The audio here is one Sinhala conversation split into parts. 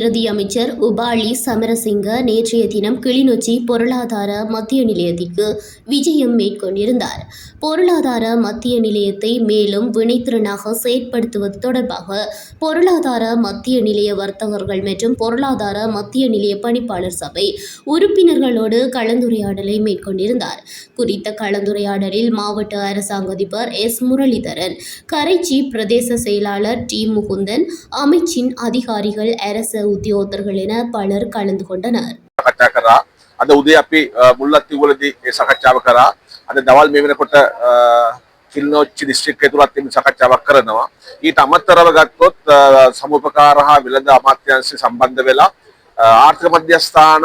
பிரதி அமைச்சர் உபாலி சமரசிங்க நேற்றைய தினம் கிளிநொச்சி பொருளாதார மத்திய நிலையத்திற்கு விஜயம் மேற்கொண்டிருந்தார். பொருளாதார மத்திய நிலையத்தை மேலும் வினைத்திறனாக செயற்படுத்துவது தொடர்பாக பொருளாதார மத்திய நிலைய வர்த்தகர்கள் மற்றும் பொருளாதார மத்திய நிலைய பணிப்பாளர் சபை உறுப்பினர்களோடு கலந்துரையாடலை மேற்கொண்டிருந்தார். குறித்த கலந்துரையாடலில் மாவட்ட அரசாங்க அதிபர் எஸ். முரளிதரன், கரைச்சி பிரதேச செயலாளர் டி. முகுந்தன், அமைச்சின் அதிகாரிகள், அரச උද්യോഗතர்கள் என பலர் කලඳු கொண்டனர். කතා කරා. අද උදේ අපි මුල්ලත්තිවලදී ඒ සාකච්ඡාව කරා. අද දවල් මේ වෙනකොට කිල්නොච්චි දිස්ත්‍රික්කය තුලත් මේ සාකච්ඡාවක් කරනවා. ඊට අමතරව ගත්තොත් සමුපකාර හා වෙළඳ අමාත්‍යාංශය සම්බන්ධ වෙලා ආර්ථික මධ්‍යස්ථාන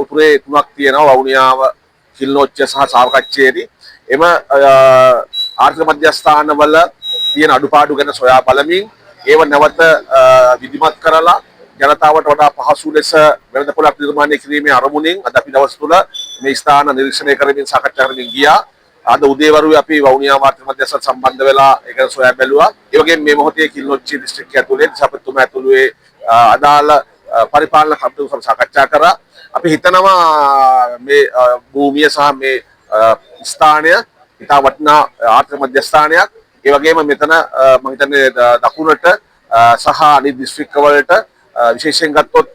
උතුරේ තුනක් තියෙනවා. වවුනියාව, කිල්නොච්චි සහ සාවකච්ඡේදී. එම ආර්ථික මධ්‍යස්ථානවල තියෙන අඩුපාඩු ගැන සොයා බලමින් ඒව නැවත විධිමත් කරලා ජනතාවට වඩා පහසු ලෙස වෙළඳපොළක් නිර්මාණය කිරීමේ අරමුණින් අද අපි දවස් තුන මේ ස්ථාන නිරීක්ෂණය කරමින් සාකච්ඡා කරමින් ගියා. අද උදේවරුේ අපි වවුනියාව ආර්ථික මධ්‍යස්ථාන සම්බන්ධ වෙලා ඒක සොයා බැලුවා. ඒ වගේම මේ මොහොතේ කිල්නොච්චි දිස්ත්‍රික්කය ඇතුලේ දිසාපතිතුමා ඇතුළුවේ අදාළ පරිපාලන කටයුතු සාකච්ඡා කරා. අපි හිතනවා මේ භූමිය සහ මේ ස්ථානය ඉතා වටිනා ආර්ථික මධ්‍යස්ථානයක්. ඒ වගේම මෙතන මම හිතන්නේ දකුණට සහ අනිත් දිස්ත්‍රික්ක වලට විශේෂයෙන් ගත්තොත්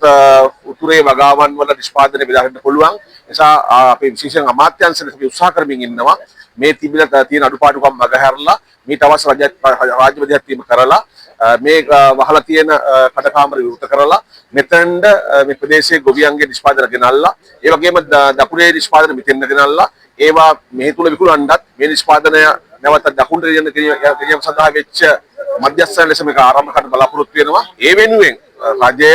උතුරේ වගාවන් වල නිෂ්පාදනය බෙදා ගන්න පුළුවන්. නිසා අපි විශේෂයෙන් අමාත්‍යාංශයට අපි උත්සාහ කරමින් ඉන්නවා මේ තිබිලා තියෙන අඩුපාඩුකම් මගහැරලා මේ තවස් රාජ්‍ය මධ්‍යස්ථීම කරලා මේ වහලා තියෙන කඩකාමර විවෘත කරලා මෙතෙන්ද මේ ප්‍රදේශයේ ගොවියන්ගේ නිෂ්පාදන ගෙනල්ලා ඒ වගේම දකුණේ නිෂ්පාදන මෙතෙන්ද ගෙනල්ලා ඒවා මේ තුල විකුණන්නත් මේ නිෂ්පාදනය නැවත දකුණට ගෙනියන්න සඳහා වෙච්ච මධ්‍යස්ථාන ලෙස මේක ආරම්භ කරන්න බලාපොරොත්තු වෙනවා. ඒ වෙනුවෙන් රජය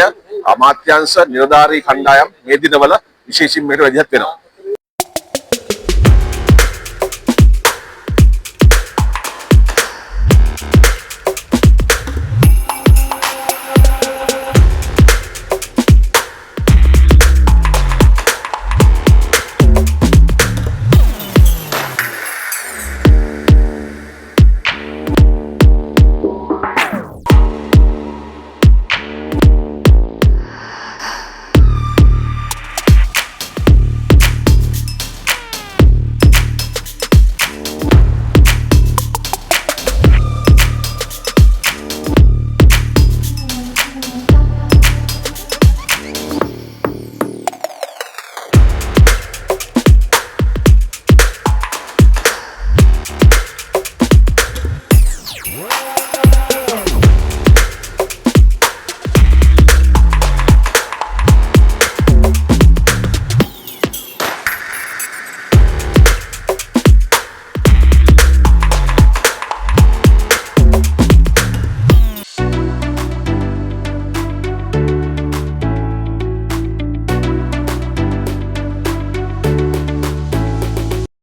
අමාත්‍යාංශ නිලධාරී කණ්ඩායම් මේ දිනවල විශේෂයෙන් මේකට වැඩිහත් වෙනවා.